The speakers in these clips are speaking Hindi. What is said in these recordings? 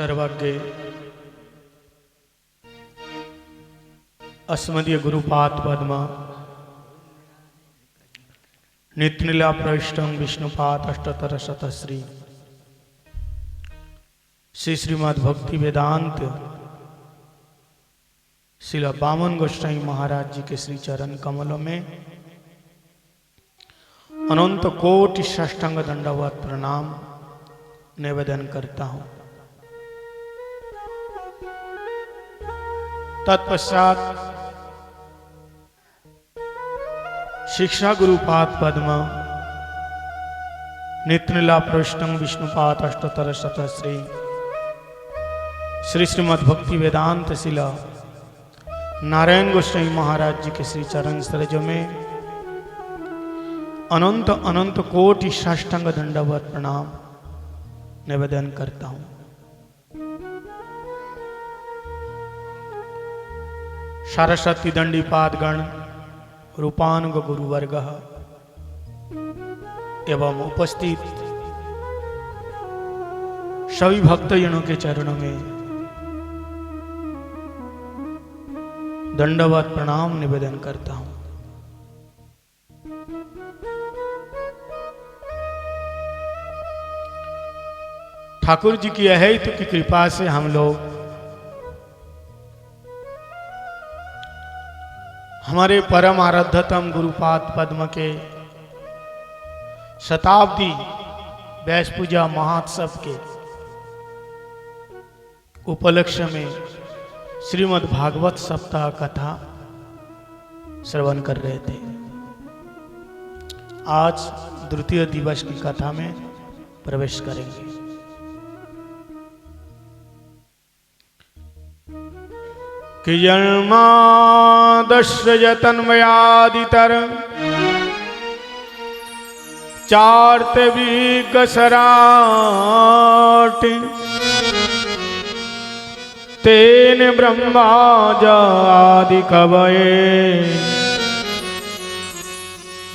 सर्वज्ञ अस्मदीय गुरुपाद पद्म नित्यलीला प्रविष्टं विष्णुपाद अष्टोत्तर शतश्री श्री श्रीमद् भक्ति वेदांत श्रील बामन गोस्वामी महाराज जी के श्री चरण कमलों में अनंत कोटि साष्टांग दंडवत प्रणाम निवेदन करता हूं। तत्पश्चात शिक्षा गुरुपाद पद्म नित्यलीला प्रविष्टं विष्णुपाद अष्टोत्तर शतश्री श्री श्रीमद् भक्ति वेदांत शिला नारायण गोस्वामी महाराज जी के श्री चरण सरोजों में अनंत अनंत कोटि साष्टांग दंडवत प्रणाम निवेदन करता हूं। सरस्वती दंडीपाद गण रूपानुग गुरुवर्ग एवं उपस्थित सभी भक्तजनों के चरणों में दंडवत प्रणाम निवेदन करता हूं। ठाकुर जी की अहेतु की कृपा से हम लोग हमारे परम आराध्यतम गुरुपाद पद्म के शताब्दी व्यास पूजा महोत्सव के उपलक्ष्य में श्रीमद् भागवत सप्ताह कथा श्रवण कर रहे थे। आज द्वितीय दिवस की कथा में प्रवेश करेंगे। कि जन्मादस्य तन्मयादितर चार्त विकसराट तेन ब्रह्मादि कवये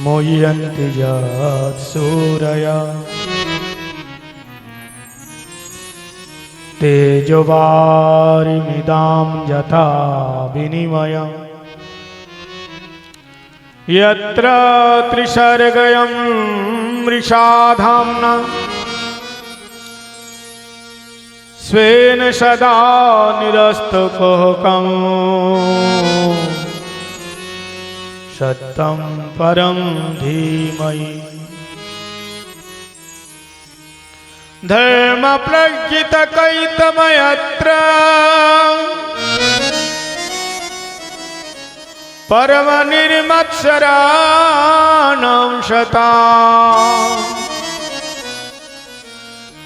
मोह्यन्ति यत् सूरया तेजोवारिमिदां यथा विनिमयम् यत्र त्रिसर्गयं मृषाधाम्ना स्वेन सदा निरस्तकुहकम् सत्यं परं धीमहि धर्म प्रज्ञित कैतमयत्र परम निर्मत्सराणां शता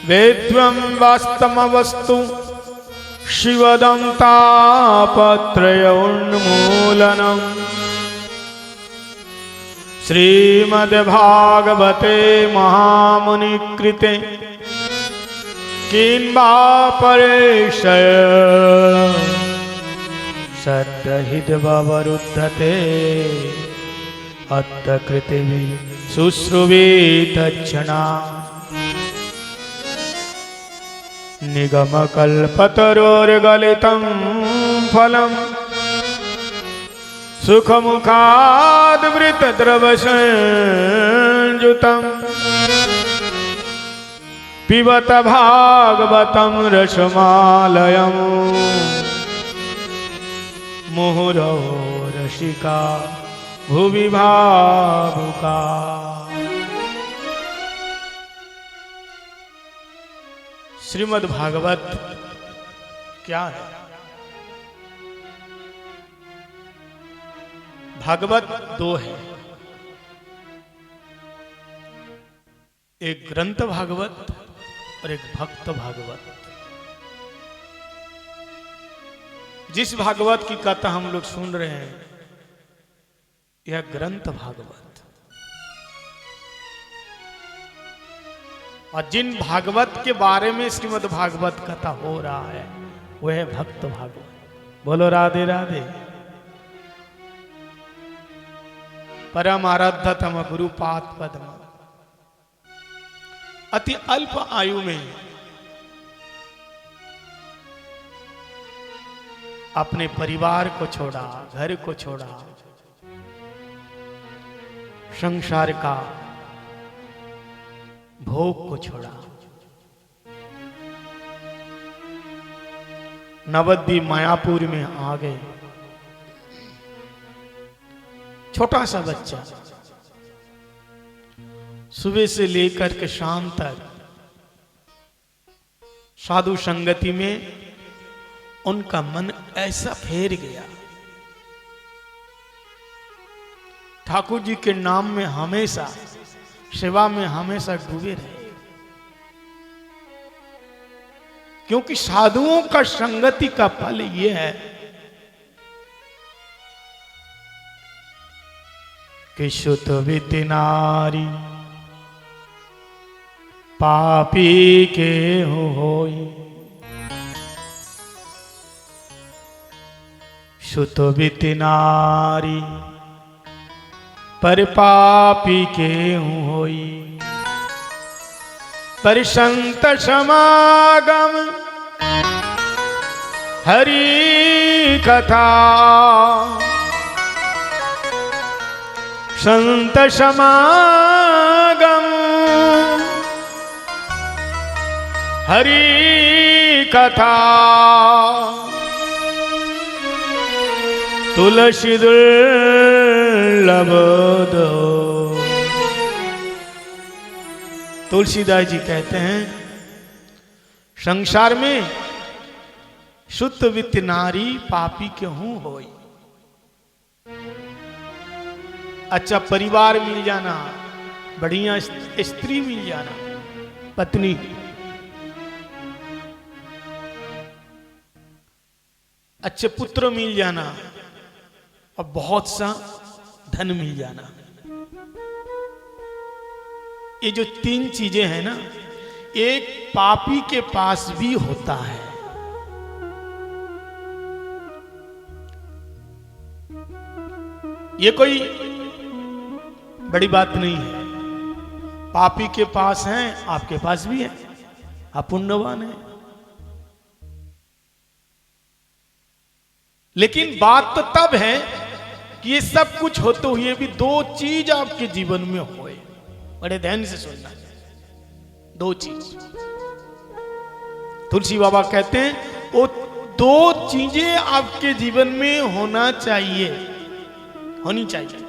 वेद्यं वास्तवस्तु शिवदं तापत्रयोन्मूलनम् श्रीमद्भागवते महामुनिकृते किंबा परेशय सद्दहितवरुद्धते अत्र कृतिवि शुश्रुवेतच्छना निगमकल्पतरोर्गलितं फलं सुखमुखाद्वृतद्रवसंयुतं पिबत भागवतं रसमालयम् मुहुरो रसिका भुवि भावुका। श्रीमद् भागवत क्या है? भागवत दो है, एक ग्रंथ भागवत और एक भक्त भागवत। जिस भागवत की कथा हम लोग सुन रहे हैं यह ग्रंथ भागवत, और जिन भागवत के बारे में श्रीमद् भागवत कथा हो रहा है वह है भक्त भागवत। बोलो राधे राधे। परम आराध्यतम गुरुपाद पद्म अति अल्प आयु में अपने परिवार को छोड़ा, घर को छोड़ा, संसार का भोग को छोड़ा, नवद्वीप मायापुर में आ गए। छोटा सा बच्चा सुबह से लेकर के शाम तक साधु संगति में उनका मन ऐसा फेर गया, ठाकुर जी के नाम में हमेशा, सेवा में हमेशा डूबे रहे। क्योंकि साधुओं का संगति का फल यह है कि शुत विति नारी पापी के होई, शुत विति नारी पर पापी के होई, पर संत समागम हरि कथा, संत समागम हरि कथा, तुलसी दुर्लभ दो। तुलसीदास जी कहते हैं संसार में शुद्ध वित्त नारी पापी क्यों होई। अच्छा परिवार मिल जाना, बढ़िया स्त्री मिल जाना, पत्नी, अच्छे पुत्र मिल जाना और बहुत सा धन मिल जाना, ये जो तीन चीजें हैं ना, एक पापी के पास भी होता है। ये कोई बड़ी बात नहीं है, पापी के पास है, आपके पास भी है, आप पुण्यवान है। लेकिन बात तो तब है कि ये सब कुछ होते हुए भी दो चीज आपके जीवन में होए। बड़े ध्यान से सुनना, दो चीज। तुलसी बाबा कहते हैं वो दो चीजें आपके जीवन में होना चाहिए, होनी चाहिए।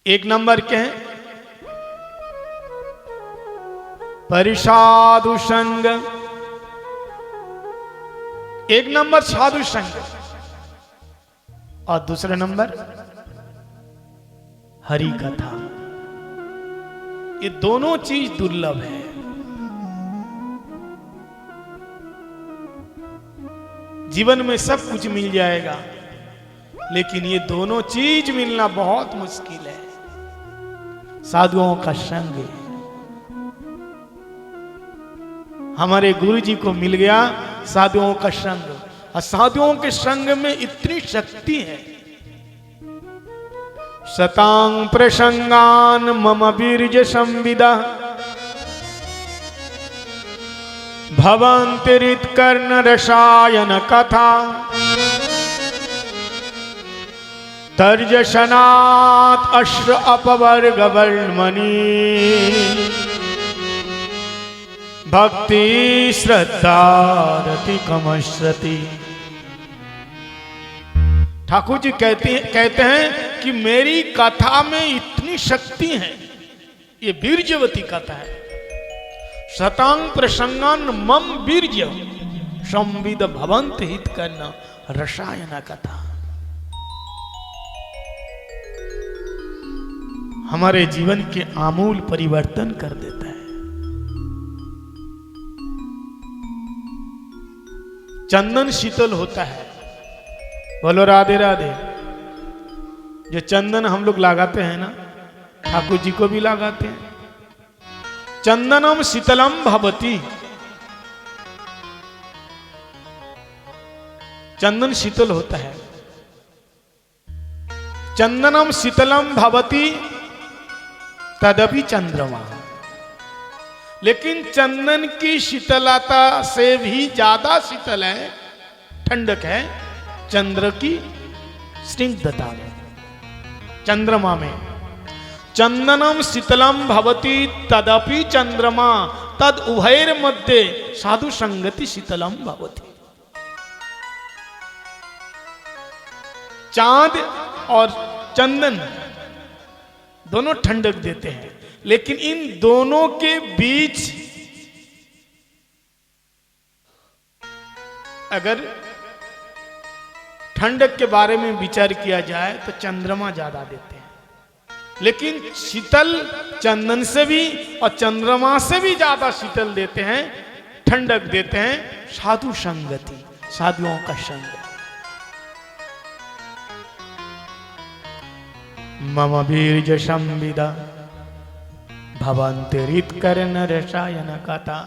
एक नंबर क्या है? परिसाधु संग। एक नंबर साधु संग और दूसरा नंबर हरि कथा। ये दोनों चीज दुर्लभ है। जीवन में सब कुछ मिल जाएगा, लेकिन ये दोनों चीज मिलना बहुत मुश्किल है। साधुओं का संग हमारे गुरु जी को मिल गया, साधुओं का संग, और साधुओं के संग में इतनी शक्ति है। सतांग प्रसंगान मम बीर्ज संविदा भवंतिरित कर्ण रसायन कथा तर्जशनात् अश्र अपवर्ग वर्णमणि भक्ति श्रद्धा रति कमश्रति। ठाकुर जी कहते हैं कि मेरी कथा में इतनी शक्ति है। ये बीर्जवती कथा है। शतांग प्रसंगान मम बीर्ज संविद भवंत हित करना रसायन कथा। हमारे जीवन के आमूल परिवर्तन कर देता है। चंदन शीतल होता है। बोलो राधे राधे। जो चंदन हम लोग लगाते हैं ना, ठाकुर जी को भी लगाते हैं। चंदनम शीतलम भवति। चंदन शीतल होता है। चंदनम शीतलम भवति तदपि चंद्रमा। लेकिन चंदन की शीतलता से भी ज्यादा शीतल है, ठंडक है चंद्र की स्निग्धता में। चंद्रमा में चंदनम शीतलम भवति तदपि चंद्रमा तद उभयर मध्य साधु संगति शीतलम भवति। चांद और चंदन दोनों ठंडक देते हैं, लेकिन इन दोनों के बीच अगर ठंडक के बारे में विचार किया जाए तो चंद्रमा ज्यादा देते हैं, लेकिन शीतल चंदन से भी और चंद्रमा से भी ज्यादा शीतल देते हैं, ठंडक देते हैं साधु संगति, साधुओं का संग। मम बीर्ज संविदा भवंतिरित कर्ण रसायन कथा।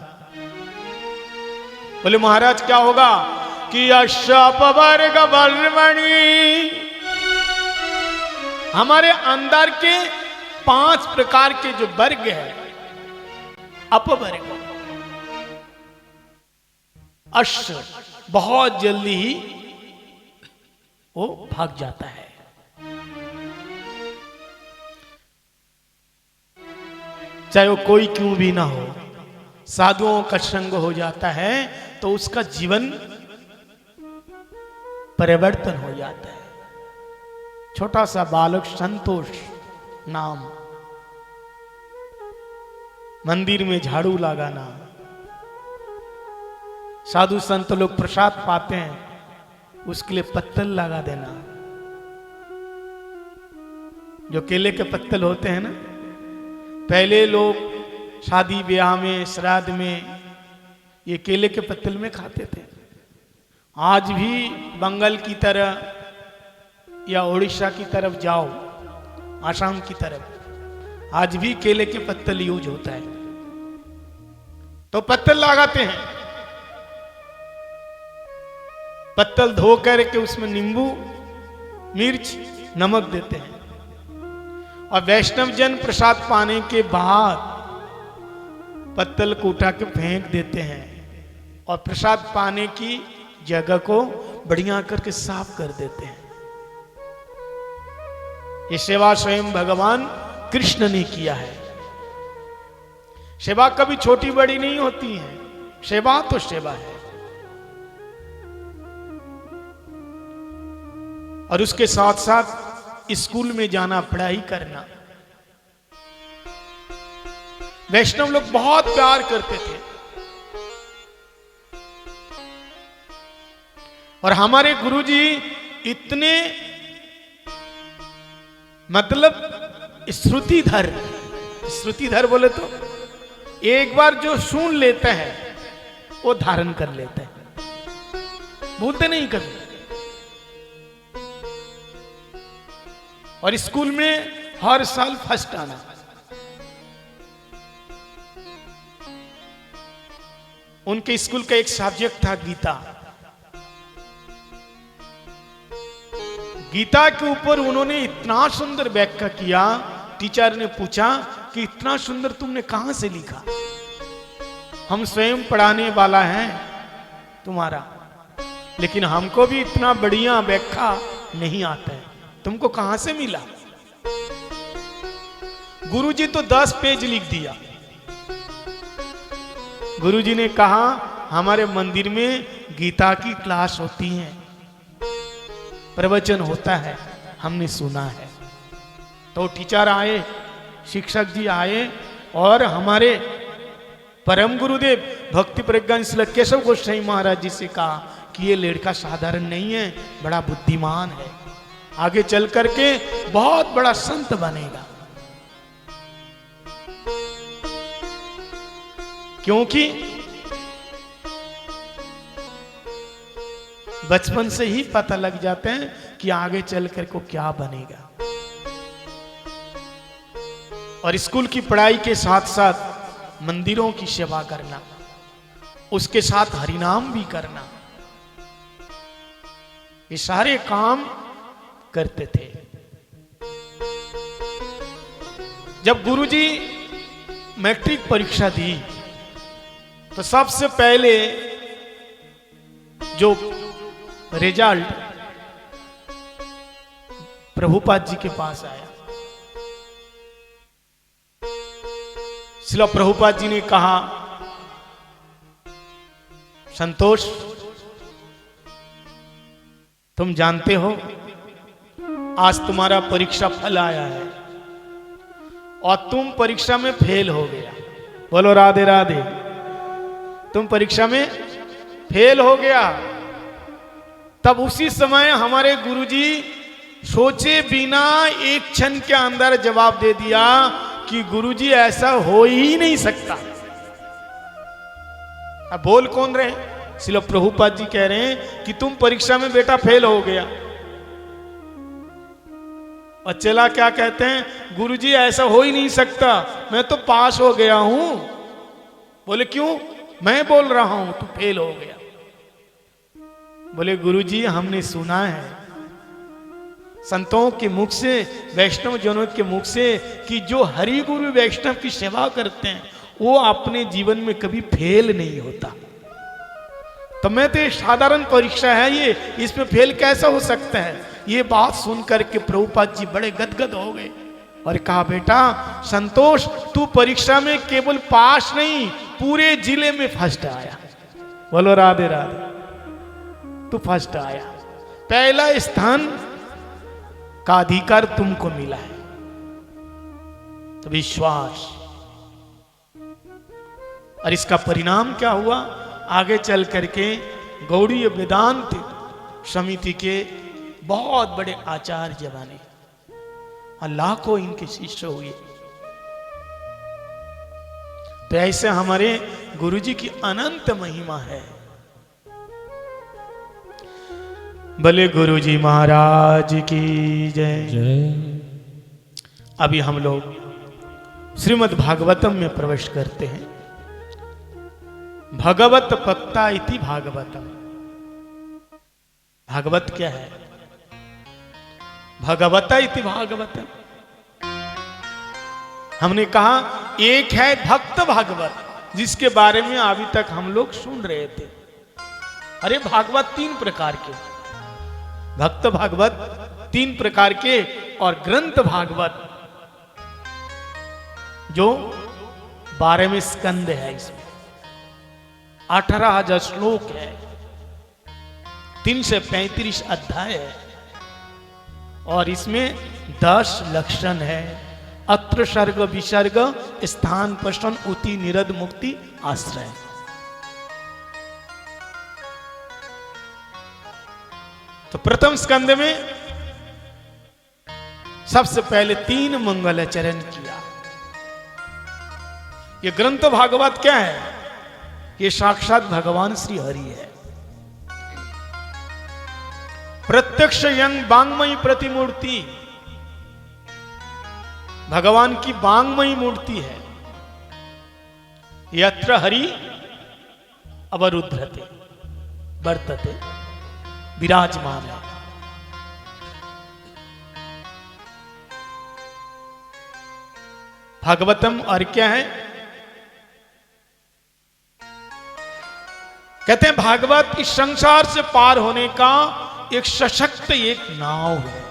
बोले महाराज क्या होगा कि अपवर्ग वर्मणि, हमारे अंदर के 5 प्रकार के जो वर्ग है, अपवर्ग, अश्व बहुत जल्दी ही वो भाग जाता है। चाहे वो कोई क्यों भी ना हो, साधुओं का संग हो जाता है तो उसका जीवन परिवर्तन हो जाता है। छोटा सा बालक संतोष नाम, मंदिर में झाड़ू लगाना, साधु संत लोग प्रसाद पाते हैं उसके लिए पत्तल लगा देना। जो केले के पत्तल होते हैं ना, पहले लोग शादी ब्याह में, श्राद्ध में ये केले के पत्तल में खाते थे। आज भी बंगाल की तरफ या उड़ीसा की तरफ जाओ, आसाम की तरफ, आज भी केले के पत्तल यूज होता है। तो पत्तल लगाते हैं, पत्तल धो करके उसमें नींबू, मिर्च, नमक देते हैं, और वैष्णव जन प्रसाद पाने के बाद पत्तल को उठा के फेंक देते हैं और प्रसाद पाने की जगह को बढ़िया करके साफ कर देते हैं। ये सेवा स्वयं भगवान कृष्ण ने किया है। सेवा कभी छोटी बड़ी नहीं होती है, सेवा तो सेवा है। और उसके साथ साथ स्कूल में जाना, पढ़ाई करना। वैष्णव लोग बहुत प्यार करते थे, और हमारे गुरुजी इतने मतलब श्रुतिधर बोले तो एक बार जो सुन लेता है वो धारण कर लेता है, भूलते नहीं कभी। और स्कूल में हर साल फर्स्ट आना। उनके स्कूल का एक सब्जेक्ट था गीता। गीता के ऊपर उन्होंने इतना सुंदर व्याख्या किया, टीचर ने पूछा कि इतना सुंदर तुमने कहां से लिखा? हम स्वयं पढ़ाने वाला है तुम्हारा, लेकिन हमको भी इतना बढ़िया व्याख्या नहीं आता है, तुमको कहां से मिला? गुरुजी तो 10 पेज लिख दिया। गुरुजी ने कहा हमारे मंदिर में गीता की क्लास होती है, प्रवचन होता है, हमने सुना है। तो टीचर आए, शिक्षक जी आए और हमारे परम गुरुदेव भक्ति प्रज्ञान श्री केशव गोस्वामी महाराज जी से कहा कि ये लड़का साधारण नहीं है, बड़ा बुद्धिमान है, आगे चल करके बहुत बड़ा संत बनेगा। क्योंकि बचपन से ही पता लग जाते हैं कि आगे चल कर को क्या बनेगा। और स्कूल की पढ़ाई के साथ साथ मंदिरों की सेवा करना, उसके साथ हरिनाम भी करना, ये सारे काम करते थे। जब गुरुजी मैट्रिक परीक्षा दी तो सबसे पहले जो रिजल्ट प्रभुपाद जी के पास आया, श्रील प्रभुपाद जी ने कहा, संतोष तुम जानते हो आज तुम्हारा परीक्षा फल आया है और तुम परीक्षा में फेल हो गया। बोलो राधे राधे। तुम परीक्षा में फेल हो गया। तब उसी समय हमारे गुरुजी सोचे बिना एक क्षण के अंदर जवाब दे दिया कि गुरुजी ऐसा हो ही नहीं सकता। अब बोल कौन रहे? श्रील प्रभुपाद जी कह रहे हैं कि तुम परीक्षा में बेटा फेल हो गया। और चला क्या कहते हैं, गुरुजी ऐसा हो ही नहीं सकता, मैं तो पास हो गया हूं। बोले क्यों? मैं बोल रहा हूं तू फेल हो गया। बोले गुरुजी हमने सुना है संतों के मुख से, वैष्णव जनों के मुख से कि जो हरि गुरु वैष्णव की सेवा करते हैं वो अपने जीवन में कभी फेल नहीं होता। तो मैं तो साधारण परीक्षा है ये, इसमें फेल कैसा हो सकता है? ये बात सुनकर के प्रभुपाद जी बड़े गदगद हो गए और कहा, बेटा संतोष तू परीक्षा में केवल पास नहीं पूरे जिले में फर्स्ट आया। बोलो राधे राधे। तू फर्स्ट आया, पहला स्थान का अधिकार तुमको मिला है। तो विश्वास, और इसका परिणाम क्या हुआ? आगे चल करके गौड़ीय वेदांत समिति के बहुत बड़े आचार्य बने और लाखों इनके शिष्य हुए। तो ऐसे हमारे गुरुजी की अनंत महिमा है। भले गुरुजी महाराज की जय जय। अभी हम लोग श्रीमद् भागवतम में प्रवेश करते हैं। भगवत पत्ता इति भागवतम। भागवत क्या है? भगवता इति भागवतम। हमने कहा एक है भक्त भागवत, जिसके बारे में अभी तक हम लोग सुन रहे थे। अरे भागवत तीन प्रकार के, भक्त भागवत तीन प्रकार के, और ग्रंथ भागवत जो 12वें स्कंद है, इसमें 18,000 श्लोक है, 335 अध्याय है, और इसमें 10 लक्षण है। अत्र सर्ग विसर्ग स्थान प्रश्न उति निरद मुक्ति आश्रय। तो प्रथम स्कंद में सबसे पहले 3 मंगलाचरण किया। ये ग्रंथ भागवत क्या है? ये साक्षात भगवान श्री हरि है। प्रत्यक्ष यंग वांगमयी प्रतिमूर्ति भगवान की वांगमयी मूर्ति है। यत्र हरि अवरुद्धते वर्तते, विराजमान है। भागवतम और क्या है? कहते हैं भागवत इस संसार से पार होने का एक सशक्त एक नाव है।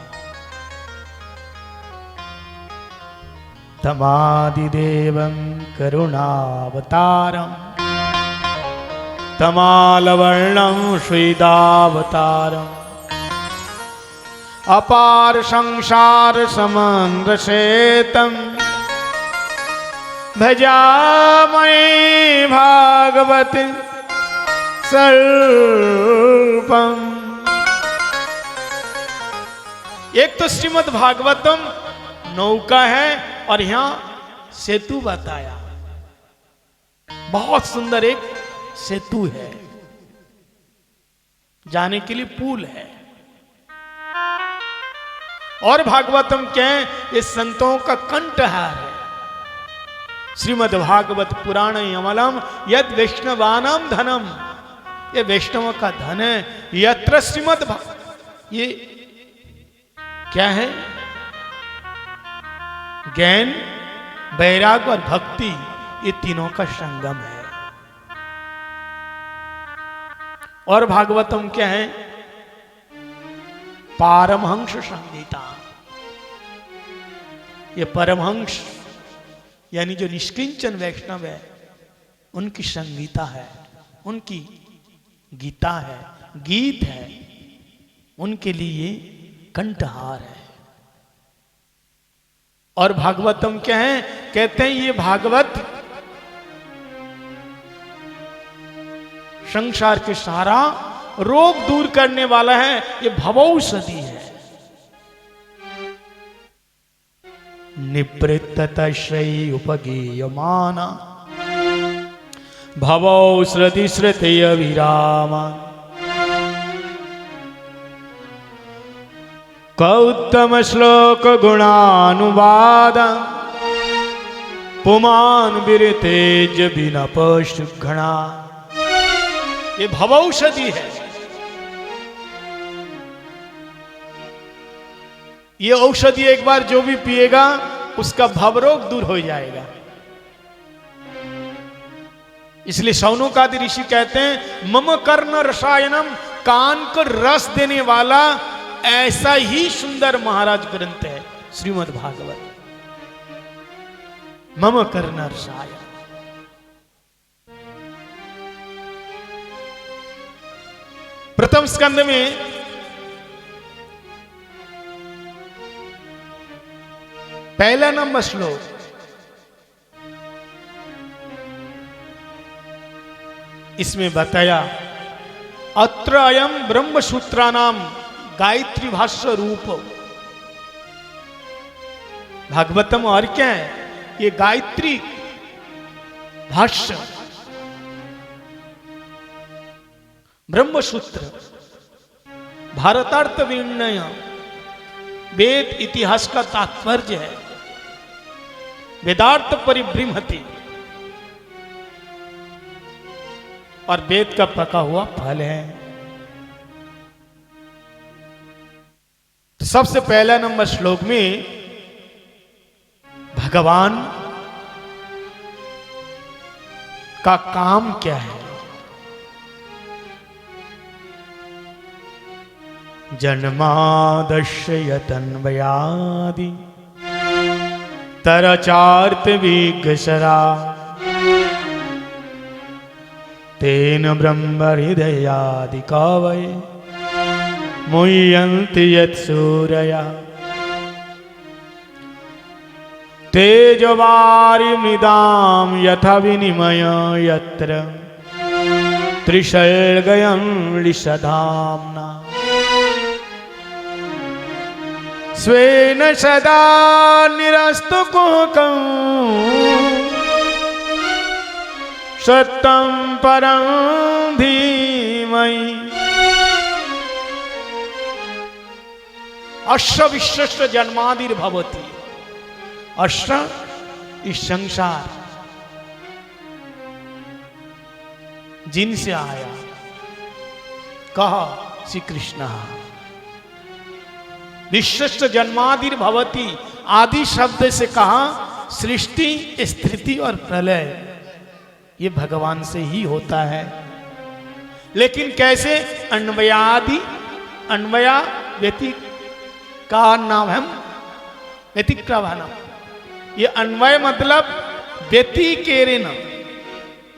तमादिदेवं करुणावतारम तमालवर्णं श्वेतावतारम अपार संसार समन्द्रसेतम भजामहे भागवत सर्वम। एक तो श्रीमद् भागवतम नौका है और यहां सेतु बताया, बहुत सुंदर एक सेतु है, जाने के लिए पुल है। और भागवतम क्या है? ये संतों का कंठहार है। श्रीमद् भागवत पुराण अमलम यद वैष्णवानाम धनम, ये वैष्णव का धन है। यत्र श्रीमद् ये क्या है? ज्ञान, वैराग और भक्ति, ये तीनों का संगम है। और भागवतम क्या है? पारमहंस संहिता। ये परमहंस यानी जो निष्किंचन वैष्णव है उनकी संगीता है, उनकी गीता है, गीत है, उनके लिए कंठहार है। और भागवतम क्या है? कहते हैं ये भागवत संसार के सारा रोग दूर करने वाला है, ये भवौषधि है। निवृत्ततश्रयी उपगीयमाना भवौषधि श्रुतय विरामा कौत्तम श्लोक गुणानुवाद पुमान विरतेज विनपश घना। ये भवौषधि है। ये औषधि एक बार जो भी पिएगा उसका भवरोग दूर हो जाएगा। इसलिए शौनकादि ऋषि कहते हैं मम कर्ण रसायनम, कान को रस देने वाला ऐसा ही सुंदर महाराज ग्रंथ है श्रीमद् भागवत। मम कर्ण रसायन। प्रथम स्कंद में पहला नंबर श्लोक, इसमें बताया अत्र अयम ब्रह्म सूत्राणाम गायत्री भाष्य रूप। भागवतम और क्या है? ये गायत्री भाष्य ब्रह्म सूत्र, भारतार्थ विनय, वेद इतिहास का तात्पर्य है। वेदार्थ परिबृंहति, और वेद का पका हुआ फल है। तो सबसे पहला नंबर श्लोक में भगवान का काम क्या है? जन्मादस्य यतन्वयादि तरचार्थ विघ्सरा तेन ब्रह्म हृदयादि कवये मुह्यन्ति यत्सूरयः तेजवारिमृदां यथा विनिमयो यत्र त्रिशैर्गयं लिषधाम्ना स्वेन सदा निरस्तु कुहकं सत्यं परं धीमहि। अश्व विश्वस्य जन्मादिर्भवति। अश्व इस संसार जिनसे आया, कहा श्री कृष्ण। विश्वस्य जन्मादिर्भवति, आदि शब्द से कहा सृष्टि, स्थिति और प्रलय ये भगवान से ही होता है। लेकिन कैसे? अन्वयादि, अन्वया व्यतिक का नाम है व्यतिक्रमण। ये अन्वय मतलब व्यतिकेरेण,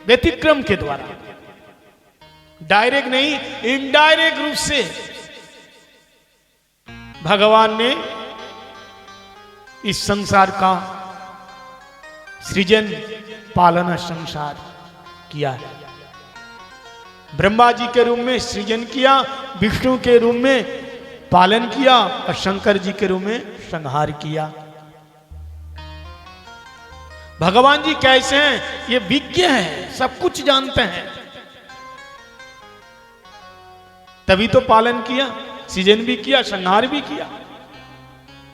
व्यतिक्रम के द्वारा, डायरेक्ट नहीं, इनडायरेक्ट रूप से भगवान ने इस संसार का सृजन पालन संसार किया है। ब्रह्मा जी के रूप में सृजन किया, विष्णु के रूप में पालन किया और शंकर जी के रूप में संहार किया। भगवान जी कैसे हैं? ये विज्ञ हैं, सब कुछ जानते हैं, तभी तो पालन किया, सृजन भी किया, संहार भी किया।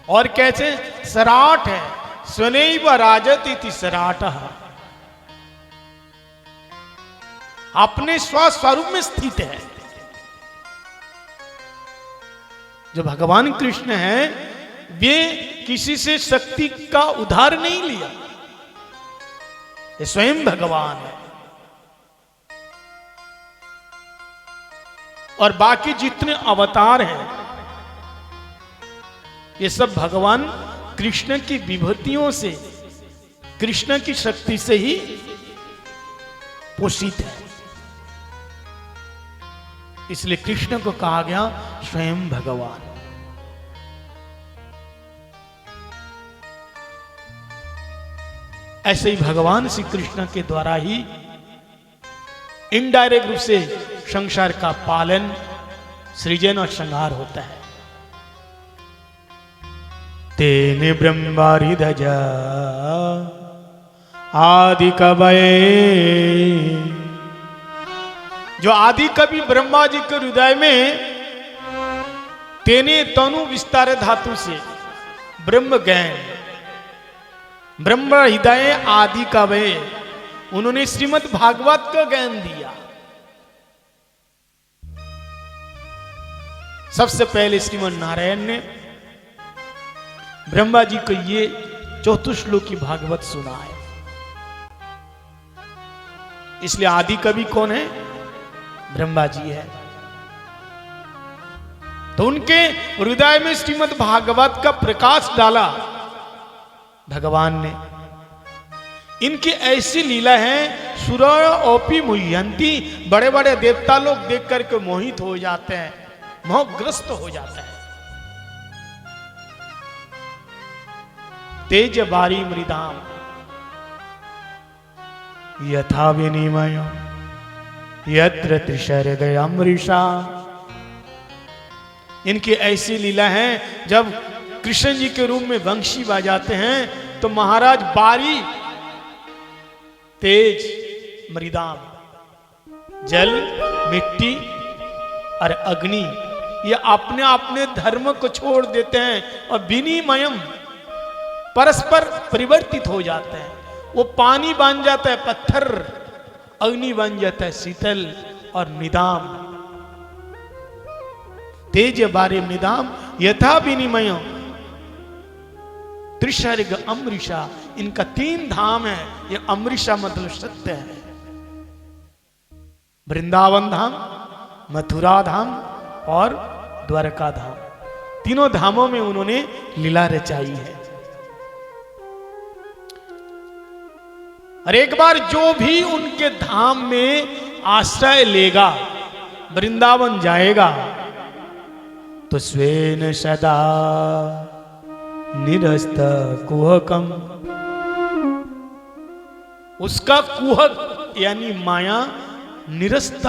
और कैसे? सराट है, स्वनैव राजत इति सराटः, अपने स्वस्वरूप में स्थित है। जो भगवान कृष्ण हैं वे किसी से शक्ति का उधार नहीं लिया, ये स्वयं भगवान है। और बाकी जितने अवतार हैं ये सब भगवान कृष्ण की विभूतियों से, कृष्ण की शक्ति से ही पोषित है। इसलिए कृष्ण को कहा गया स्वयं भगवान। ऐसे ही भगवान श्री कृष्ण के द्वारा ही इनडायरेक्ट रूप से संसार का पालन, सृजन और संहार होता है। तेने ब्रह्मारिधज आदि कवये, जो आदि कवि ब्रह्मा जी के हृदय में तेने तनु विस्तार धातु से ब्रह्म ज्ञान, ब्रह्म हृदय आदि कवये, उन्होंने श्रीमद् भागवत का ज्ञान दिया। सबसे पहले श्रीमद् नारायण ने ब्रह्मा जी को ये चतुश्लोकी भागवत सुना है। इसलिए आदि कवि कौन है? ब्रह्मा जी है। तो उनके हृदय में श्रीमद् भागवत का प्रकाश डाला भगवान ने। इनकी ऐसी लीला है, सुर ओपी मुह्यंती, बड़े बड़े देवता लोग देख करके मोहित हो जाते हैं, मोहग्रस्त हो जाते हैं। तेज बारी मृदाम यथा विनिमय यत्र त्रिशर्ग अमृषा। इनकी ऐसी लीला है, जब कृष्ण जी के रूप में वंशी बजाते हैं तो महाराज बारी, तेज, मृदाम, जल, मिट्टी और अग्नि, ये अपने अपने धर्म को छोड़ देते हैं और विनिमयम, परस्पर परिवर्तित हो जाते हैं। वो पानी बन जाता है पत्थर, अग्नि बन जाता है शीतल, और निदाम, तेज बारे निदाम, यथा विनिमय त्रिशर्ग अमृषा। इनका 3 धाम है। ये अमृषा मतलब सत्य है। वृंदावन धाम, मथुरा धाम और द्वारका धाम, तीनों धामों में उन्होंने लीला रचाई है। और एक बार जो भी उनके धाम में आश्रय लेगा, वृंदावन जाएगा, तो स्वेन सदा निरस्त कुहकम, उसका कुहक यानी माया निरस्त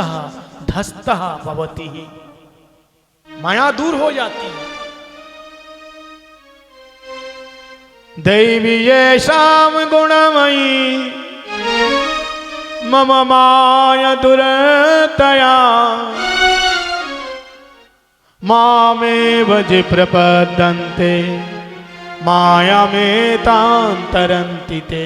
धस्त भवती ही, माया दूर हो जाती है। दैवी येषाम गुणमयी मम माया दुरतया मामेव जे प्रपद्यन्ते माया में तांतरन्ति ते।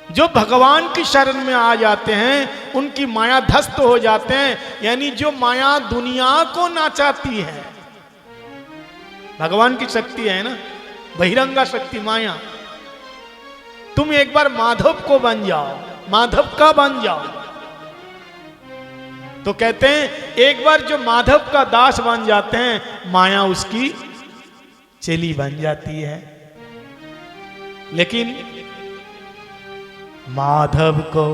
जो भगवान की शरण में आ जाते हैं उनकी माया ध्वस्त हो जाते हैं, यानी जो माया दुनिया को नाचाती है, भगवान की शक्ति है ना, बहिरंगा शक्ति माया। तुम एक बार माधव को बन जाओ, माधव का बन जाओ, तो कहते हैं एक बार जो माधव का दास बन जाते हैं, माया उसकी चेली बन जाती है। लेकिन माधव को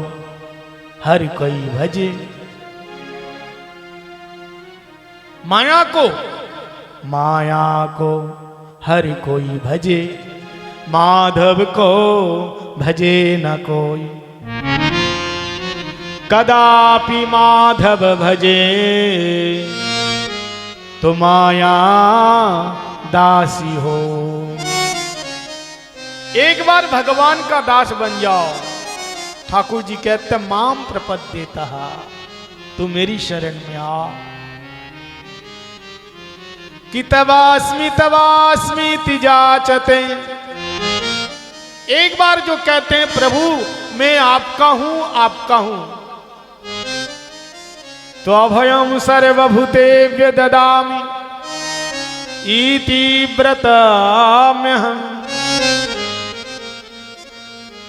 हर कोई भजे, माया को हर कोई भजे, माधव को भजे न कोई। कदापि माधव भजे तो माया दासी हो। एक बार भगवान का दास बन जाओ, ठाकुर जी कहते माम प्रपद्येता, तू मेरी शरण में आ। कि तवास्मी तिजाचते, एक बार जो कहते हैं प्रभु मैं आपका हूं, तो अभयम सर्वभूतेभ्य ददामि इति व्रतम्यहम्।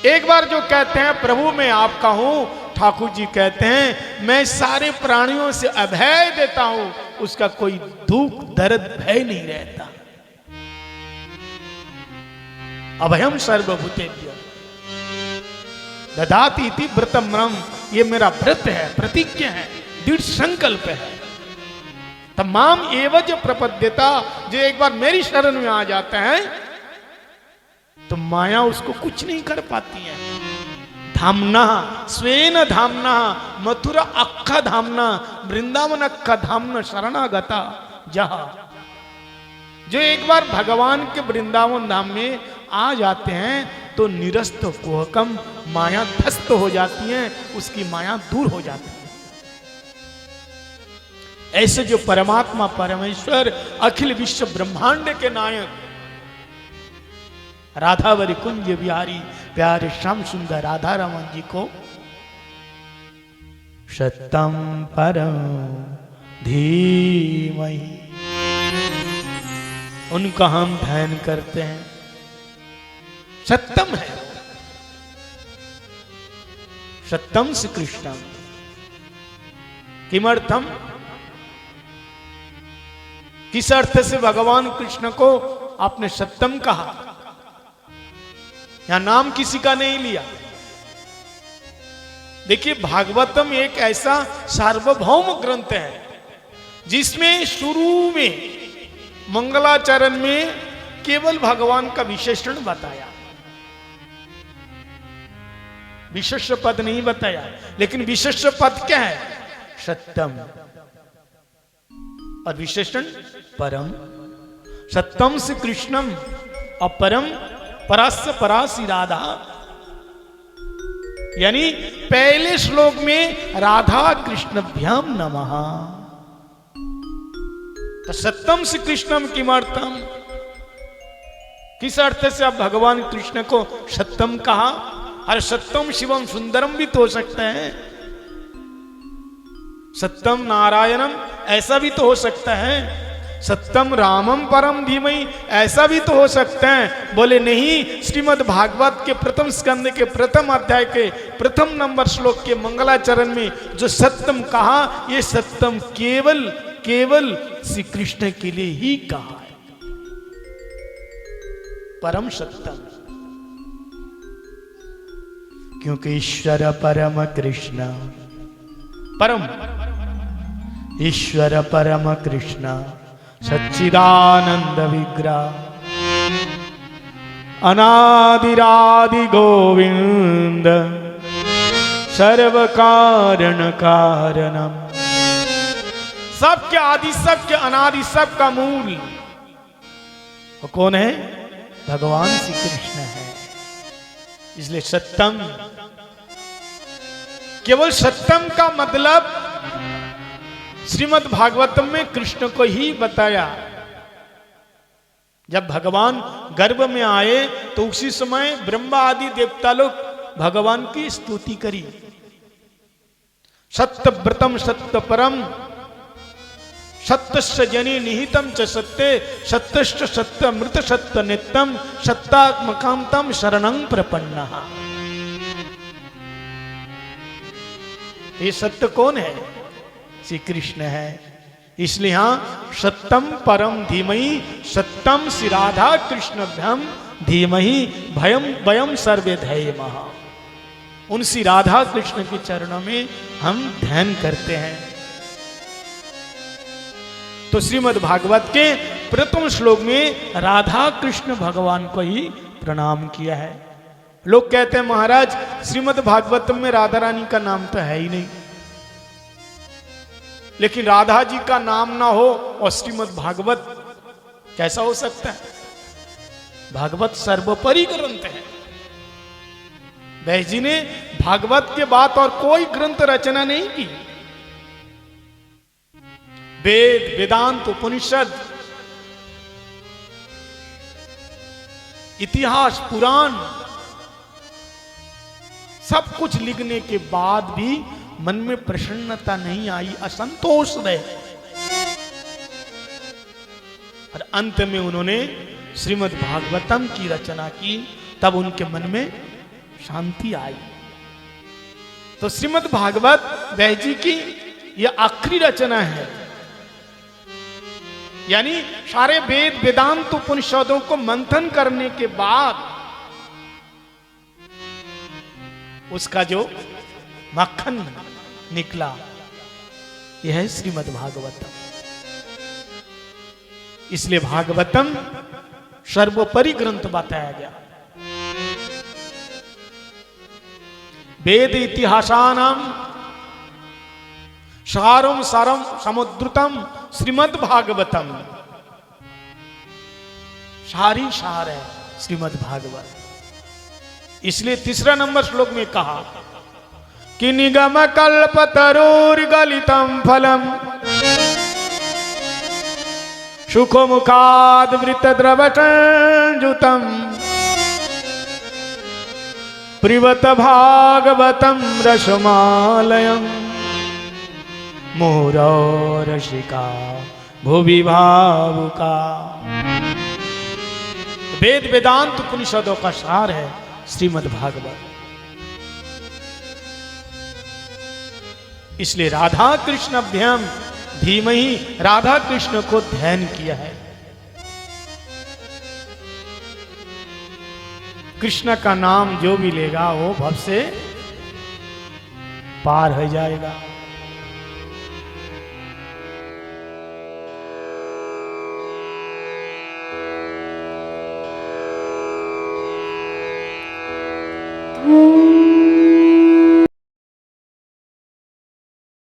एक बार जो कहते हैं प्रभु मैं आपका हूं, ठाकुर जी कहते हैं मैं सारे प्राणियों से अभय देता हूं, उसका कोई दुख दर्द भय नहीं रहता। अभयम सर्वभूतेभ्यो ददाति इति व्रतम ब्रह्म, ये मेरा व्रत है, प्रतिज्ञा है, दृढ़ संकल्प है। तमाम एवज प्रपद्यता, जो एक बार मेरी शरण में आ जाते हैं तो माया उसको कुछ नहीं कर पाती है। धामना स्वेन धामना मथुरा अक्खा धामना वृंदावन अक्खा धामना शरणागता जहा, जो एक बार भगवान के वृंदावन धाम में आ जाते हैं तो निरस्त कोहकम माया ध्वस्त हो जाती है, उसकी माया दूर हो जाती है। ऐसे जो परमात्मा परमेश्वर अखिल विश्व ब्रह्मांड के नायक राधावरी कुंज बिहारी प्यारे श्याम सुंदर राधा रमन जी को सत्यम परम धीमहि, उनका हम ध्यान करते हैं। सत्यम है, सत्यम से कृष्णम किमर्थम, किस अर्थ से भगवान कृष्ण को आपने सत्यम कहा? यहां नाम किसी का नहीं लिया। देखिए भागवतम एक ऐसा सार्वभौम ग्रंथ है जिसमें शुरू में मंगलाचरण में केवल भगवान का विशेषण बताया, विशेष पद नहीं बताया। लेकिन विशेष पद क्या है? सत्यम, और विशेषण परम। सत्यम से कृष्णम और परम परस्य परासी राधा, यानी पहले श्लोक में राधा कृष्णभ्याम नमः। तो सत्यम से कृष्णम किमर्थम, किस अर्थ से आप भगवान कृष्ण को सत्यम कहा? अरे सत्यम शिवम सुंदरम भी तो हो सकता है, सत्यम नारायणम ऐसा भी तो हो सकता है, सत्यम रामम परम धीमहि ऐसा भी तो हो सकता है। बोले नहीं, श्रीमद् भागवत के प्रथम स्कंद के प्रथम अध्याय के प्रथम नंबर श्लोक के मंगलाचरण में जो सत्यम कहा, ये सत्यम केवल केवल श्री कृष्ण के लिए ही कहा है। परम सत्यम, क्योंकि ईश्वर परम कृष्ण परम, ईश्वर परम कृष्ण सच्चिदानंद विग्रह अनादिरादि गोविंद सर्व कारण कारणम, सबके आदि सबके अनादि सबका मूल वो कौन है? भगवान श्री कृष्ण है। इसलिए सत्यम, केवल सत्यम का मतलब श्रीमद् भागवतम में कृष्ण को ही बताया। जब भगवान गर्भ में आए तो उसी समय ब्रह्मा आदि देवता लोग भगवान की स्तुति करी। सत्य व्रतम सत्य परम सत्यस्य जनि निहितम च सत्य सत्यश्च सत्य मृत सत्य नित्यम सत्तात्मकम तम शरणं प्रपन्नः। ये सत्य कौन है? श्री कृष्ण है। इसलिए यहां सत्यम परम धीमहि, सत्यम श्री राधा कृष्ण भ्यम धीमहि भयम वयम सर्वे धैर्यमः। उन श्री राधा कृष्ण के चरणों में हम ध्यान करते हैं। तो श्रीमद् भागवत के प्रथम श्लोक में राधा कृष्ण भगवान को ही प्रणाम किया है। लोग कहते हैं महाराज श्रीमद् भागवत में राधा रानी का नाम तो है ही नहीं, लेकिन राधा जी का नाम ना हो और श्रीमद् भागवत कैसा हो सकता है? भागवत सर्वोपरि ग्रंथ है। व्यास जी ने भागवत के बाद और कोई ग्रंथ रचना नहीं की। वेद वेदांत उपनिषद इतिहास पुराण सब कुछ लिखने के बाद भी मन में प्रसन्नता नहीं आई, असंतोष रहे। और अंत में उन्होंने श्रीमद् भागवतम की रचना की, तब उनके मन में शांति आई। तो श्रीमद् भागवत व्यास जी की यह आखिरी रचना है। यानी सारे वेद वेदांत उपनिषदों को मंथन करने के बाद उसका जो मक्खन निकला, यह है श्रीमद् भागवतम। इसलिए भागवतम सर्वोपरि ग्रंथ बताया गया। वेद इतिहासानाम सारम सारम समुद्रतम श्रीमद् भागवतम। सारी सार है श्रीमद् भागवत। इसलिए तीसरा नंबर श्लोक में कहा कि निगम कल्प तरुर्गलितम फलम सुखो मुखाद वृत द्रवटंजुतम प्रिवत भागवतम रसमालयम मोरो रसिका भुवि भावुका। वेद वेदांत उपनिषदों का सार है श्रीमद् भागवत। इसलिए राधा कृष्ण अभ्याम धीमहि, राधा कृष्ण को ध्यान किया है। कृष्ण का नाम जो भी लेगा वो भव से पार हो जाएगा।